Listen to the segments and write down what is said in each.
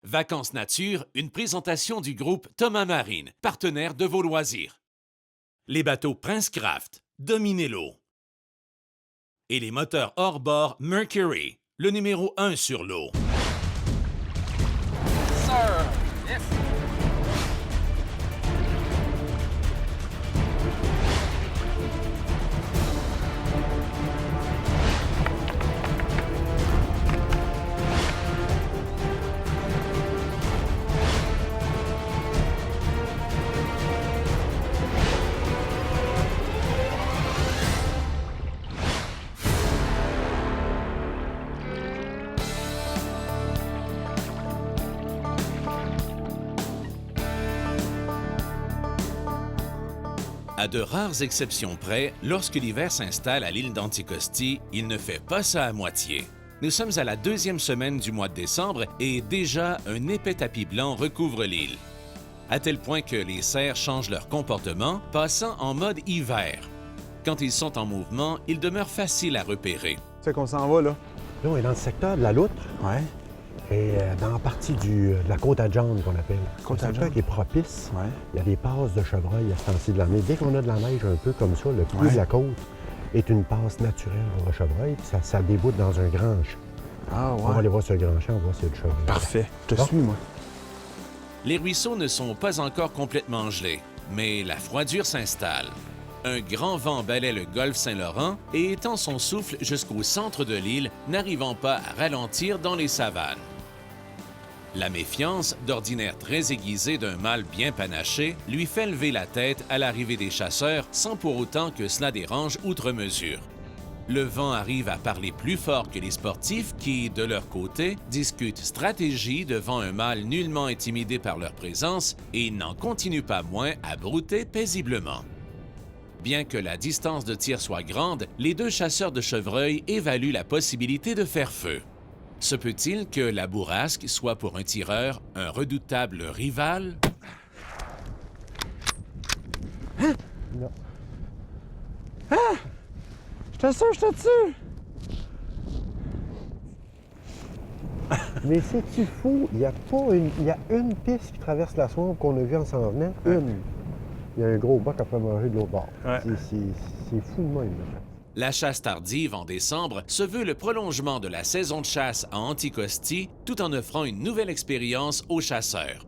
Vacances Nature, une présentation du groupe Thomas Marine, partenaire de vos loisirs. Les bateaux Prince Craft, dominez l'eau. Et les moteurs hors bord Mercury, le numéro 1 sur l'eau. Sir, yes. À de rares exceptions près, lorsque l'hiver s'installe à l'île d'Anticosti, il ne fait pas ça à moitié. Nous sommes à la deuxième semaine du mois de décembre et déjà un épais tapis blanc recouvre l'île. À tel point que les cerfs changent leur comportement, passant en mode hiver. Quand ils sont en mouvement, ils demeurent faciles à repérer. C'est qu'on s'en va, là. Là, on est dans le secteur de la Loutre Ouais. et dans la partie de la côte à John qu'on appelle. Côte C'est à un secteur John. qui est propice. Ouais. Il y a des passes de chevreuil à ce temps-ci de l'année. Dès qu'on a de la neige un peu comme ça, le pied Ouais. de la côte est une passe naturelle pour le chevreuil, puis ça déboute dans un grand champ. Ah, On va ouais. aller voir ce grand champ, on va voir s'il y a du chevreuil. Parfait. Je te Bon. suis, moi. Les ruisseaux ne sont pas encore complètement gelés, mais la froidure s'installe. Un grand vent balaie le golfe Saint-Laurent et étend son souffle jusqu'au centre de l'île, n'arrivant pas à ralentir dans les savanes. La méfiance, d'ordinaire très aiguisée d'un mâle bien panaché, lui fait lever la tête à l'arrivée des chasseurs sans pour autant que cela dérange outre mesure. Le vent arrive à parler plus fort que les sportifs qui, de leur côté, discutent stratégie devant un mâle nullement intimidé par leur présence et n'en continuent pas moins à brouter paisiblement. Bien que la distance de tir soit grande, les deux chasseurs de chevreuils évaluent la possibilité de faire feu. Se peut-il que la bourrasque soit pour un tireur un redoutable rival? Non. Je te suis, je te tue. Mais c'est-tu fou? Il y a une piste qui traverse la swamp qu'on a vue en s'en venant. Une. Il y a un gros bac à faire manger de l'autre bord. Ouais. C'est fou de même, là. La chasse tardive en décembre se veut le prolongement de la saison de chasse à Anticosti tout en offrant une nouvelle expérience aux chasseurs.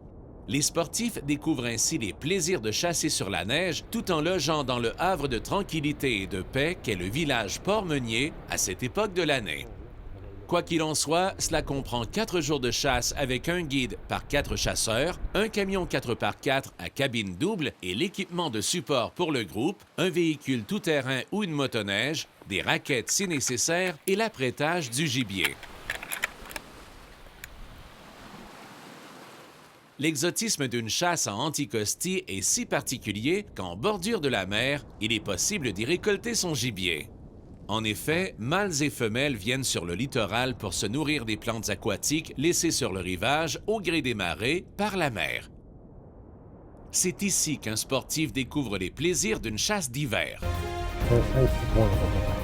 Les sportifs découvrent ainsi les plaisirs de chasser sur la neige tout en logeant dans le havre de tranquillité et de paix qu'est le village Port-Meunier à cette époque de l'année. Quoi qu'il en soit, cela comprend 4 jours de chasse avec un guide par 4 chasseurs, un camion 4x4 à cabine double et l'équipement de support pour le groupe, un véhicule tout-terrain ou une motoneige, des raquettes si nécessaire et l'apprêtage du gibier. L'exotisme d'une chasse à Anticosti est si particulier qu'en bordure de la mer, il est possible d'y récolter son gibier. En effet, mâles et femelles viennent sur le littoral pour se nourrir des plantes aquatiques laissées sur le rivage au gré des marées par la mer. C'est ici qu'un sportif découvre les plaisirs d'une chasse d'hiver. Un petit point, on va faire.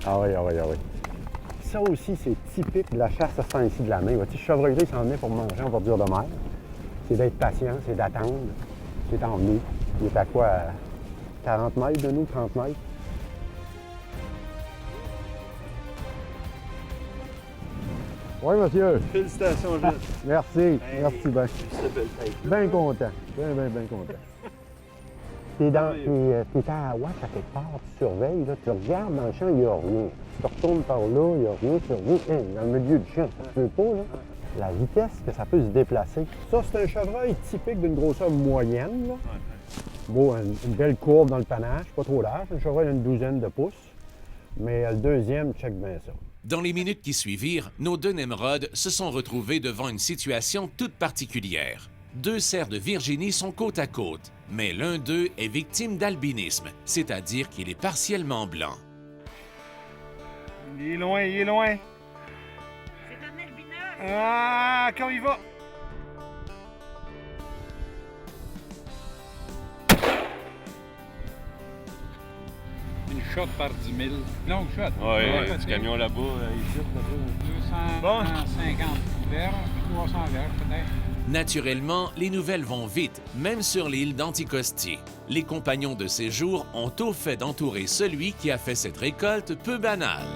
Ah oui, ah oui, ah oui. Ça aussi, c'est typique de la chasse à ce temps-ci de l'année. Vois-tu, le chevreuil, il s'en venait pour manger en bordure de mer. C'est d'être patient, c'est d'attendre. C'est en nous. Il est à quoi? À 40 mètres de nous, 30 mètres? Oui, monsieur. Félicitations, Gilles. Merci. Merci bien. Bien content. Bien content. T'es à Awash à quelque part, tu surveilles, là, tu regardes dans le champ, il n'y a rien. Tu retournes par là, il n'y a rien, tu reviens dans le milieu du champ, ça se peut pas, là. La vitesse que ça peut se déplacer. Ça, c'est un chevreuil typique d'une grosseur moyenne, là. Bon, une belle courbe dans le panache, pas trop large. Un chevreuil d'une douzaine de pouces. Mais le deuxième, check bien ça. Dans les minutes qui suivirent, nos deux Nemrod se sont retrouvés devant une situation toute particulière. 2 cerfs de Virginie sont côte à côte, mais l'un d'eux est victime d'albinisme, c'est-à-dire qu'il est partiellement blanc. Il est loin, il est loin. Ah, quand il va! Une shot par 10 000. Longue shot. Ouais, du camion là-bas, ici, là-bas. 250 verres, 300 verres peut-être. Naturellement, les nouvelles vont vite, même sur l'île d'Anticosti. Les compagnons de séjour ont au fait d'entourer celui qui a fait cette récolte peu banale.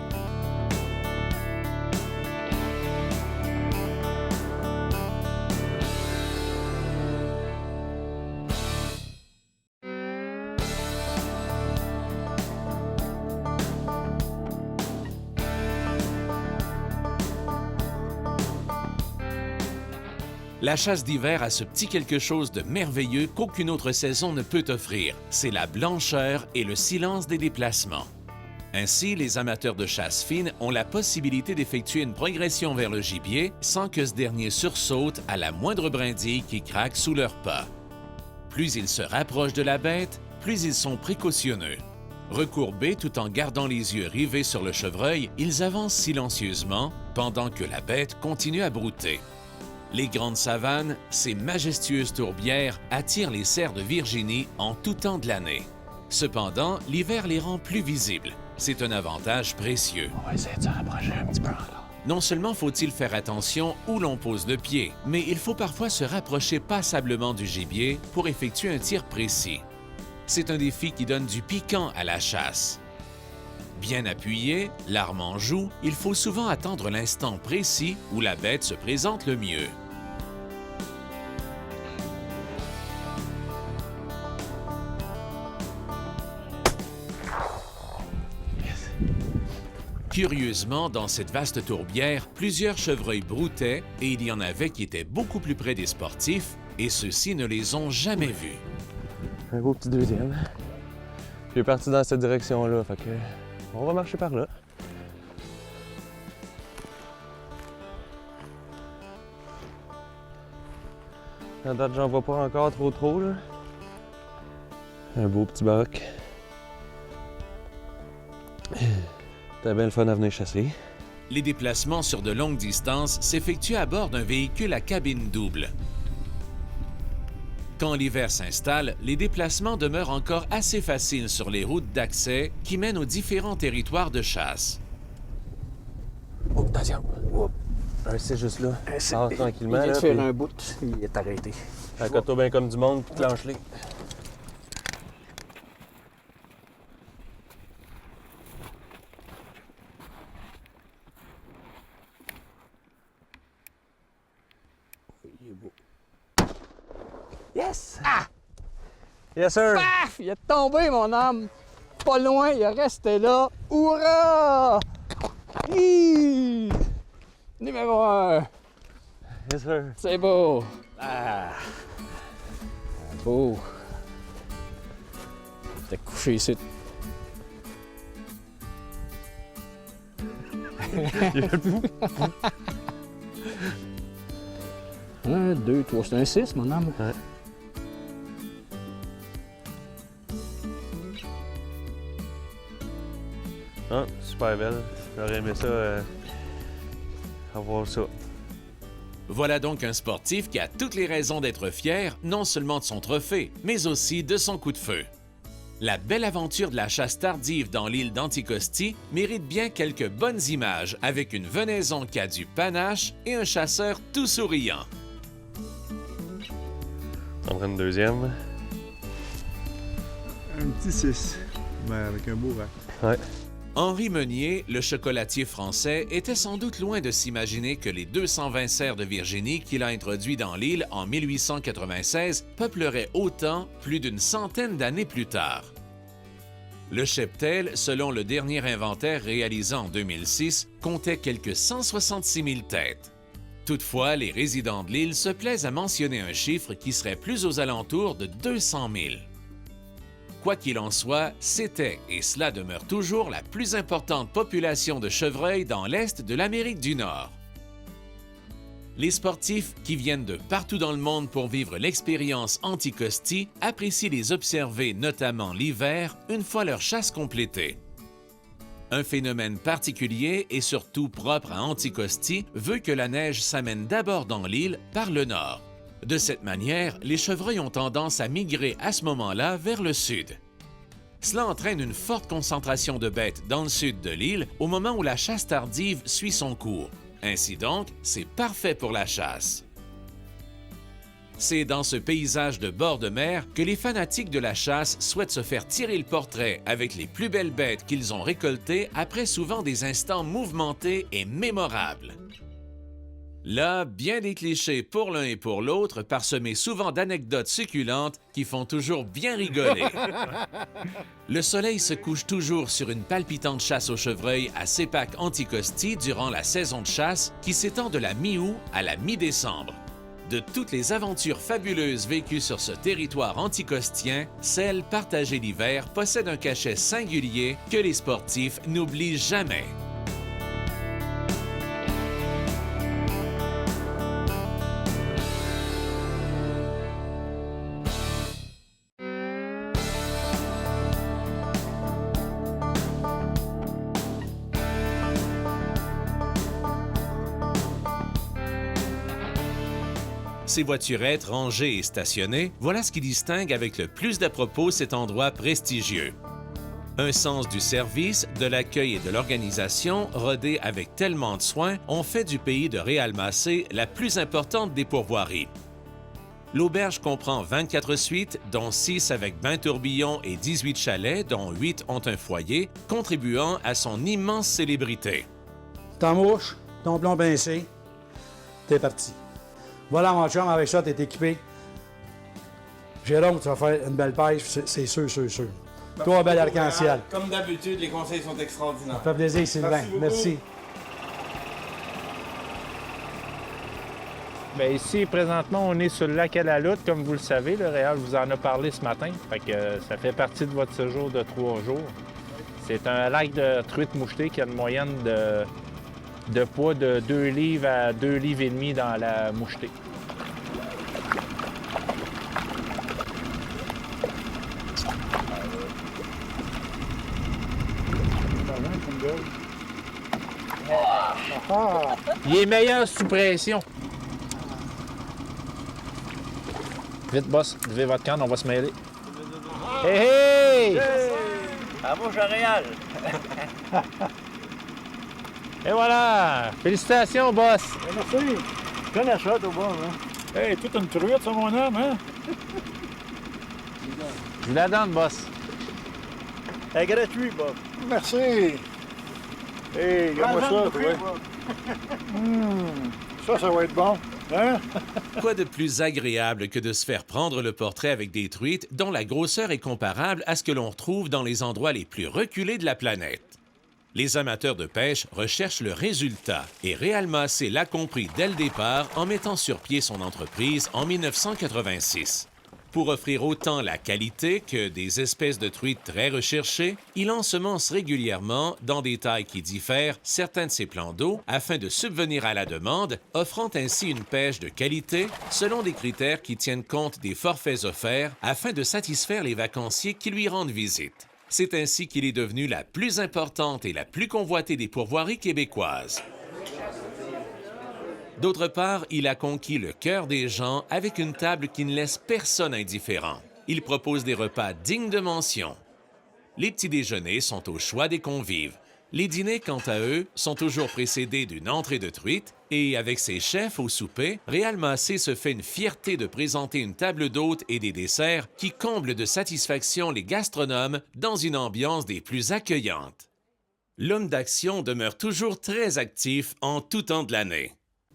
La chasse d'hiver a ce petit quelque chose de merveilleux qu'aucune autre saison ne peut offrir. C'est la blancheur et le silence des déplacements. Ainsi, les amateurs de chasse fine ont la possibilité d'effectuer une progression vers le gibier sans que ce dernier sursaute à la moindre brindille qui craque sous leurs pas. Plus ils se rapprochent de la bête, plus ils sont précautionneux. Recourbés tout en gardant les yeux rivés sur le chevreuil, ils avancent silencieusement pendant que la bête continue à brouter. Les grandes savanes, ces majestueuses tourbières, attirent les cerfs de Virginie en tout temps de l'année. Cependant, l'hiver les rend plus visibles. C'est un avantage précieux. On va essayer de se rapprocher un petit peu encore. Non seulement faut-il faire attention où l'on pose le pied, mais il faut parfois se rapprocher passablement du gibier pour effectuer un tir précis. C'est un défi qui donne du piquant à la chasse. Bien appuyé, l'arme en joue, il faut souvent attendre l'instant précis où la bête se présente le mieux. Curieusement, dans cette vaste tourbière, plusieurs chevreuils broutaient et il y en avait qui étaient beaucoup plus près des sportifs et ceux-ci ne les ont jamais vus. Un beau petit deuxième. Il est parti dans cette direction-là, fait que on va marcher par là. À date, j'en vois pas encore trop, là. Un beau petit bac. T'as bien le fun à venir chasser. Les déplacements sur de longues distances s'effectuent à bord d'un véhicule à cabine double. Quand l'hiver s'installe, les déplacements demeurent encore assez faciles sur les routes d'accès qui mènent aux différents territoires de chasse. Oh, attention! Oh. Un c'est juste là. Sors tranquillement. Il vient de là, faire puis un bout, il est arrêté. accote-toi bien comme du monde, puis clenche-les. Il est beau. Yes! Ah! Yes, sir! Paf! Il est tombé, mon homme! Pas loin, il est resté là. Hurrah! Hi! Numéro 1. Yes, sir! C'est beau. Ah! Beau. T'es couché ici. Un, deux, trois. C'est un 6, mon homme. Ouais. Ah, super belle. J'aurais aimé ça, avoir ça. Voilà donc un sportif qui a toutes les raisons d'être fier, non seulement de son trophée, mais aussi de son coup de feu. La belle aventure de la chasse tardive dans l'île d'Anticosti mérite bien quelques bonnes images avec une venaison qui a du panache et un chasseur tout souriant. On prend une deuxième. Un petit 6, mais avec un beau rack. Ouais. Henri Meunier, le chocolatier français, était sans doute loin de s'imaginer que les 220 cerfs de Virginie qu'il a introduits dans l'île en 1896 peupleraient autant plus d'une centaine d'années plus tard. Le cheptel, selon le dernier inventaire réalisé en 2006, comptait quelques 166 000 têtes. Toutefois, les résidents de l'île se plaisent à mentionner un chiffre qui serait plus aux alentours de 200 000. Quoi qu'il en soit, c'était, et cela demeure toujours, la plus importante population de chevreuils dans l'est de l'Amérique du Nord. Les sportifs qui viennent de partout dans le monde pour vivre l'expérience Anticosti apprécient les observer notamment l'hiver, une fois leur chasse complétée. Un phénomène particulier et surtout propre à Anticosti veut que la neige s'amène d'abord dans l'île par le nord. De cette manière, les chevreuils ont tendance à migrer à ce moment-là vers le sud. Cela entraîne une forte concentration de bêtes dans le sud de l'île au moment où la chasse tardive suit son cours. Ainsi donc, c'est parfait pour la chasse. C'est dans ce paysage de bord de mer que les fanatiques de la chasse souhaitent se faire tirer le portrait avec les plus belles bêtes qu'ils ont récoltées après souvent des instants mouvementés et mémorables. Là, bien des clichés pour l'un et pour l'autre, parsemés souvent d'anecdotes succulentes qui font toujours bien rigoler. Le soleil se couche toujours sur une palpitante chasse au chevreuil à Sépac-Anticosti durant la saison de chasse qui s'étend de la mi-août à la mi-décembre. De toutes les aventures fabuleuses vécues sur ce territoire anticostien, celle partagée l'hiver possède un cachet singulier que les sportifs n'oublient jamais. Ces voiturettes rangées et stationnées, voilà ce qui distingue avec le plus d'à-propos cet endroit prestigieux. Un sens du service, de l'accueil et de l'organisation, rodé avec tellement de soin, ont fait du pays de Réalmacé la plus importante des pourvoiries. L'auberge comprend 24 suites, dont 6 avec bain tourbillon et 18 chalets, dont 8 ont un foyer, contribuant à son immense célébrité. T'en mouches, ton plomb pincé, t'es parti. Voilà, mon chum, avec ça, t'es équipé. Jérôme, tu vas faire une belle pêche, c'est sûr. Toi, bel arc-en-ciel. Comme d'habitude, les conseils sont extraordinaires. Ça fait plaisir, Sylvain. Merci. Bien, ici, présentement, on est sur le lac à la Loutre, comme vous le savez. Le Réal vous en a parlé ce matin. Fait que ça fait partie de votre séjour de 3 jours. C'est un lac de truite mouchetée qui a une moyenne de poids de 2 livres à 2 livres et demi dans la mouchetée. Il est meilleur sous pression. Vite, boss, levez votre canne, on va se mêler. Hey! Bravo, Réal! Et voilà! Félicitations, boss! Merci. Je connais ça, tout bon, hein? Hey, toute une truite, ça, mon homme, hein? Je vous la donne, boss. C'est gratuit, Bob. Merci. Hey, regarde-moi ça, toi. Ça va être bon. Hein? Quoi de plus agréable que de se faire prendre le portrait avec des truites dont la grosseur est comparable à ce que l'on retrouve dans les endroits les plus reculés de la planète? Les amateurs de pêche recherchent le résultat et Réalmacé l'a compris dès le départ en mettant sur pied son entreprise en 1986. Pour offrir autant la qualité que des espèces de truites très recherchées, il ensemence régulièrement, dans des tailles qui diffèrent, certains de ses plans d'eau afin de subvenir à la demande, offrant ainsi une pêche de qualité selon des critères qui tiennent compte des forfaits offerts afin de satisfaire les vacanciers qui lui rendent visite. C'est ainsi qu'il est devenu la plus importante et la plus convoitée des pourvoiries québécoises. D'autre part, il a conquis le cœur des gens avec une table qui ne laisse personne indifférent. Il propose des repas dignes de mention. Les petits déjeuners sont au choix des convives. Les dîners, quant à eux, sont toujours précédés d'une entrée de truite et, avec ses chefs au souper, Réalmacé se fait une fierté de présenter une table d'hôtes et des desserts qui comblent de satisfaction les gastronomes dans une ambiance des plus accueillantes. L'homme d'action demeure toujours très actif en tout temps de l'année.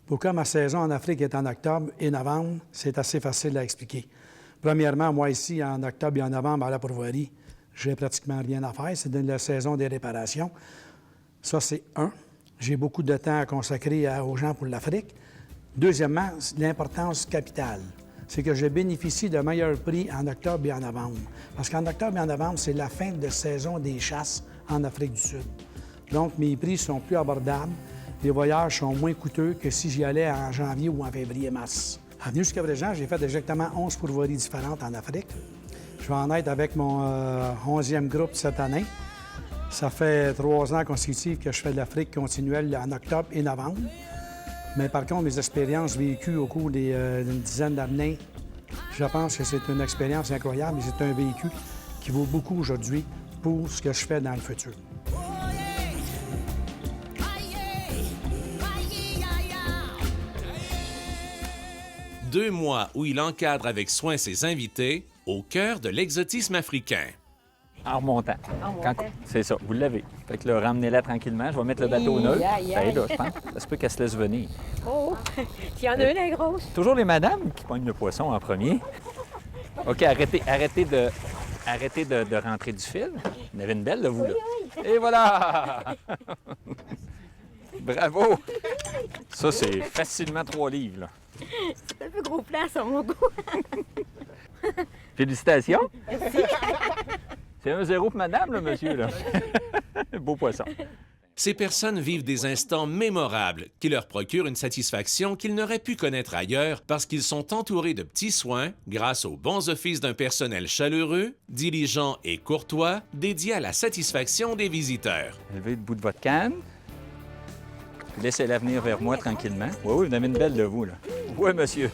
Pourquoi ma saison en Afrique est en octobre et novembre, c'est assez facile à expliquer. Premièrement, moi ici, en octobre et en novembre, à la pourvoirie, j'ai pratiquement rien à faire. C'est la saison des réparations. Ça, c'est un. J'ai beaucoup de temps à consacrer aux gens pour l'Afrique. Deuxièmement, l'importance capitale. C'est que je bénéficie de meilleurs prix en octobre et en novembre. Parce qu'en octobre et en novembre, c'est la fin de saison des chasses en Afrique du Sud. Donc, mes prix sont plus abordables. Les voyages sont moins coûteux que si j'y allais en janvier ou en février-mars. À venir jusqu'à présent, j'ai fait exactement 11 pourvoiries différentes en Afrique. Je vais en être avec mon 11e groupe cette année. Ça fait 3 ans consécutifs que je fais de l'Afrique continuelle en octobre et novembre. Mais par contre, mes expériences vécues au cours d'une dizaine d'années, je pense que c'est une expérience incroyable et c'est un véhicule qui vaut beaucoup aujourd'hui pour ce que je fais dans le futur. Deux mois où il encadre avec soin ses invités au cœur de l'exotisme africain. En remontant. C'est ça, vous l'avez. Fait que là, ramenez-la tranquillement. Je vais mettre le bateau au neutre. Ça aide, là, je pense. Ça se peut qu'elle se laisse venir. Oh! Il y en a une, la grosse. Toujours les madames qui pognent le poisson en premier. OK, arrêtez de rentrer du fil. Vous en avez une belle, là, vous, là. Et voilà! Bravo! Ça, c'est facilement 3 livres, là. C'est un peu gros place à mon goût. Félicitations! Merci! C'est 1-0 pour madame, là, monsieur, là. Beau poisson. Ces personnes vivent des instants mémorables qui leur procurent une satisfaction qu'ils n'auraient pu connaître ailleurs parce qu'ils sont entourés de petits soins grâce aux bons offices d'un personnel chaleureux, diligent et courtois dédié à la satisfaction des visiteurs. Levez le bout de votre canne. Puis laissez-la venir vers moi tranquillement. Oui, oui, vous en avez une belle de vous, là. Oui, monsieur.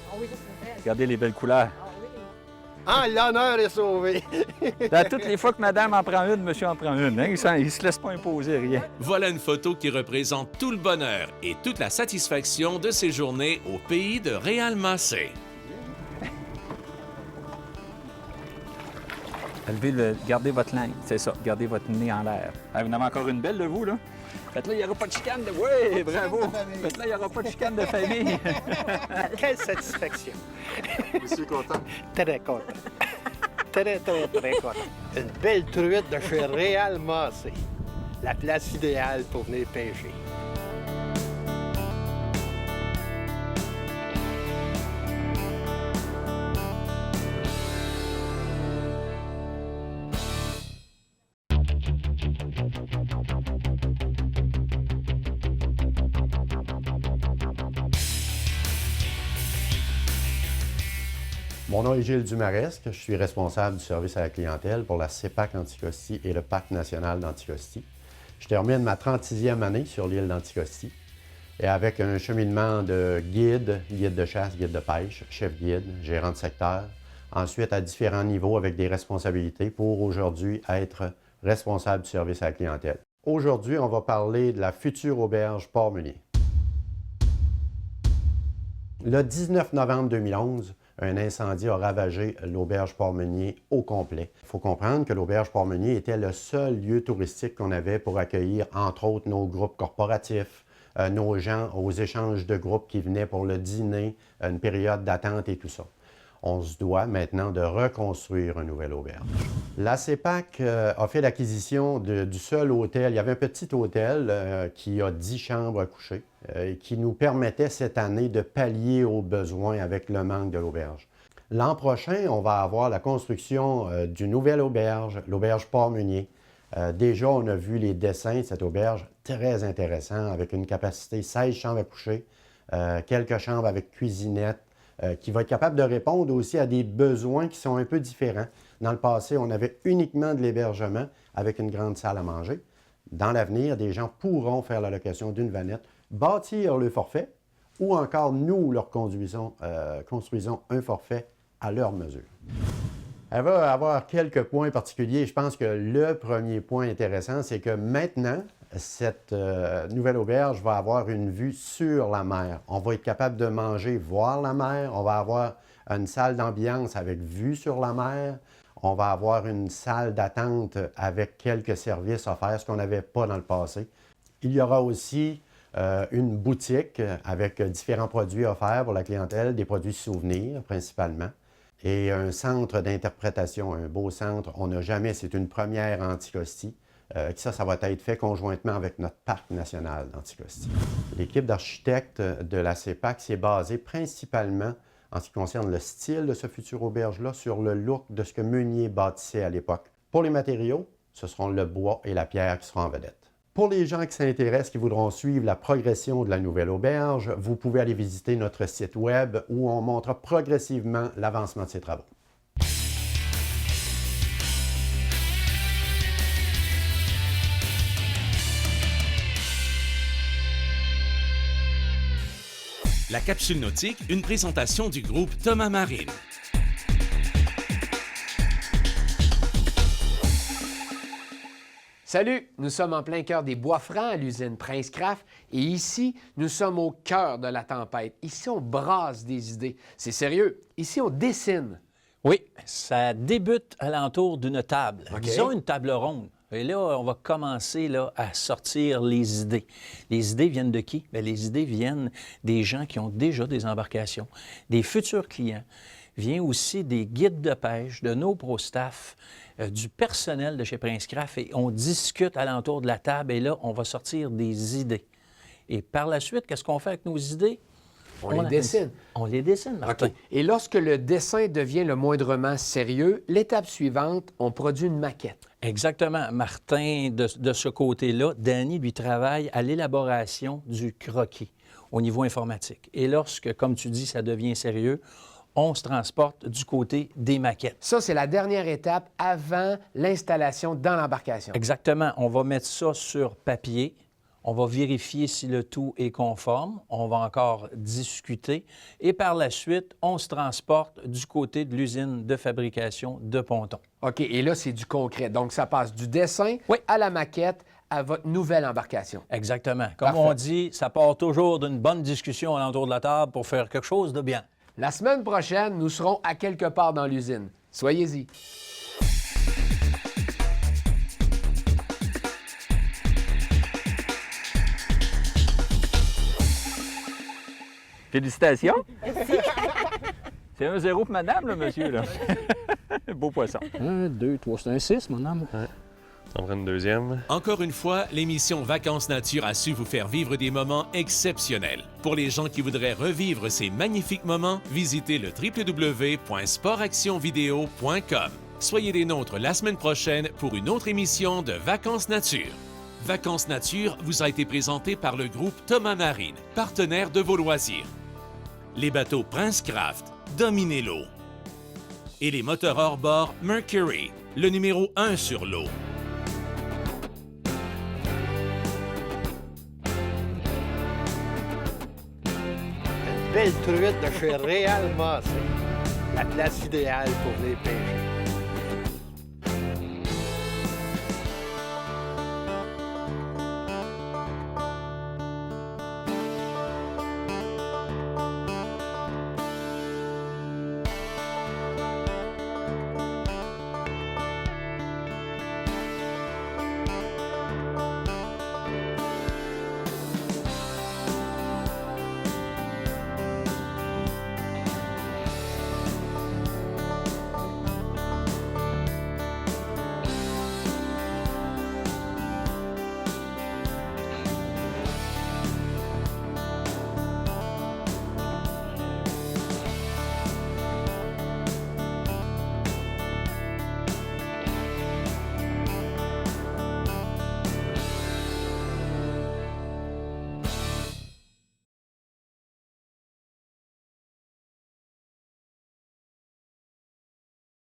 Regardez les belles couleurs. Ah, l'honneur est sauvé! Toutes les fois que madame en prend une, monsieur en prend une. Hein? Il se laisse pas imposer rien. Voilà une photo qui représente tout le bonheur et toute la satisfaction de séjourner au pays de Réal Massé. Gardez votre langue, c'est ça. Gardez votre nez en l'air. Ah, vous en avez encore une belle de vous, là? Faites-là, il n'y aura pas de chicane de... Oui, bravo! Faites-là, il n'y aura pas de chicane de famille. Quelle satisfaction! Je suis content. Très content. Très content. Une belle truite de chez Réal Massé. La place idéale pour venir pêcher. Mon nom est Gilles Dumaresque, je suis responsable du service à la clientèle pour la CEPAC Anticosti et le Parc national d'Anticosti. Je termine ma 36e année sur l'île d'Anticosti et avec un cheminement de guide de chasse, guide de pêche, chef guide, gérant de secteur, ensuite à différents niveaux avec des responsabilités pour aujourd'hui être responsable du service à la clientèle. Aujourd'hui, on va parler de la future auberge Port-Meunier. Le 19 novembre 2011, un incendie a ravagé l'auberge Port-Meunier au complet. Il faut comprendre que l'auberge Port-Meunier était le seul lieu touristique qu'on avait pour accueillir, entre autres, nos groupes corporatifs, nos gens aux échanges de groupes qui venaient pour le dîner, une période d'attente et tout ça. On se doit maintenant de reconstruire une nouvelle auberge. La CEPAC a fait l'acquisition du seul hôtel. Il y avait un petit hôtel qui a 10 chambres à coucher et qui nous permettait cette année de pallier aux besoins avec le manque de l'auberge. L'an prochain, on va avoir la construction d'une nouvelle auberge, l'auberge Port-Meunier. Déjà, on a vu les dessins de cette auberge, très intéressant, avec une capacité 16 chambres à coucher, quelques chambres avec cuisinette, qui va être capable de répondre aussi à des besoins qui sont un peu différents. Dans le passé, on avait uniquement de l'hébergement avec une grande salle à manger. Dans l'avenir, des gens pourront faire la location d'une vanette, bâtir le forfait ou encore nous leur construisons un forfait à leur mesure. Elle va avoir quelques points particuliers. Je pense que le premier point intéressant, c'est que maintenant, cette nouvelle auberge va avoir une vue sur la mer. On va être capable de manger, voir la mer. On va avoir une salle d'ambiance avec vue sur la mer. On va avoir une salle d'attente avec quelques services offerts, ce qu'on n'avait pas dans le passé. Il y aura aussi une boutique avec différents produits offerts pour la clientèle, des produits souvenirs principalement. Et un centre d'interprétation, un beau centre. On n'a jamais, c'est une première en Anticosti. Ça va être fait conjointement avec notre parc national d'Anticosti. L'équipe d'architectes de la CEPAC s'est basée principalement, en ce qui concerne le style de ce futur auberge-là, sur le look de ce que Meunier bâtissait à l'époque. Pour les matériaux, ce seront le bois et la pierre qui seront en vedette. Pour les gens qui s'intéressent, qui voudront suivre la progression de la nouvelle auberge, vous pouvez aller visiter notre site web où on montre progressivement l'avancement de ces travaux. La capsule nautique, une présentation du groupe Thomas Marine. Salut, nous sommes en plein cœur des Bois-Francs à l'usine Prince-Craft et ici, nous sommes au cœur de la tempête. Ici, on brasse des idées. C'est sérieux. Ici, on dessine. Oui, ça débute alentour d'une table. OK. Disons une table ronde. Et là, on va commencer là, à sortir les idées. Les idées viennent de qui? Bien, les idées viennent des gens qui ont déjà des embarcations, des futurs clients. Vient aussi des guides de pêche, de nos pro-staff, du personnel de chez Prince-Craft. Et on discute alentour de la table et là, on va sortir des idées. Et par la suite, qu'est-ce qu'on fait avec nos idées? On les dessine. On les dessine, Martin. OK. Et lorsque le dessin devient le moindrement sérieux, l'étape suivante, on produit une maquette. Exactement. Martin, de ce côté-là, Danny, lui, travaille à l'élaboration du croquis au niveau informatique. Et lorsque, comme tu dis, ça devient sérieux, on se transporte du côté des maquettes. Ça, c'est la dernière étape avant l'installation dans l'embarcation. Exactement. On va mettre ça sur papier. On va vérifier si le tout est conforme. On va encore discuter. Et par la suite, on se transporte du côté de l'usine de fabrication de pontons. OK. Et là, c'est du concret. Donc, ça passe du dessin à la maquette à votre nouvelle embarcation. Exactement. Comme Parfait. on dit, ça part toujours d'une bonne discussion alentour de la table pour faire quelque chose de bien. La semaine prochaine, nous serons à quelque part dans l'usine. Soyez-y. Félicitations. C'est 1-0 pour madame, là, monsieur. Là. Beau poisson. 1, 2, 3, c'est un 6, mon homme. Ça en prend une deuxième. Encore une fois, l'émission Vacances Nature a su vous faire vivre des moments exceptionnels. Pour les gens qui voudraient revivre ces magnifiques moments, visitez le www.sportactionvideo.com. Soyez des nôtres la semaine prochaine pour une autre émission de Vacances Nature. Vacances Nature vous a été présenté par le groupe Thomas Marine, partenaire de vos loisirs. Les bateaux Prince-Craft, dominez l'eau. Et les moteurs hors-bord Mercury, le numéro 1 sur l'eau. Une belle truite de chez Réal Massé. La place idéale pour venir pêcher.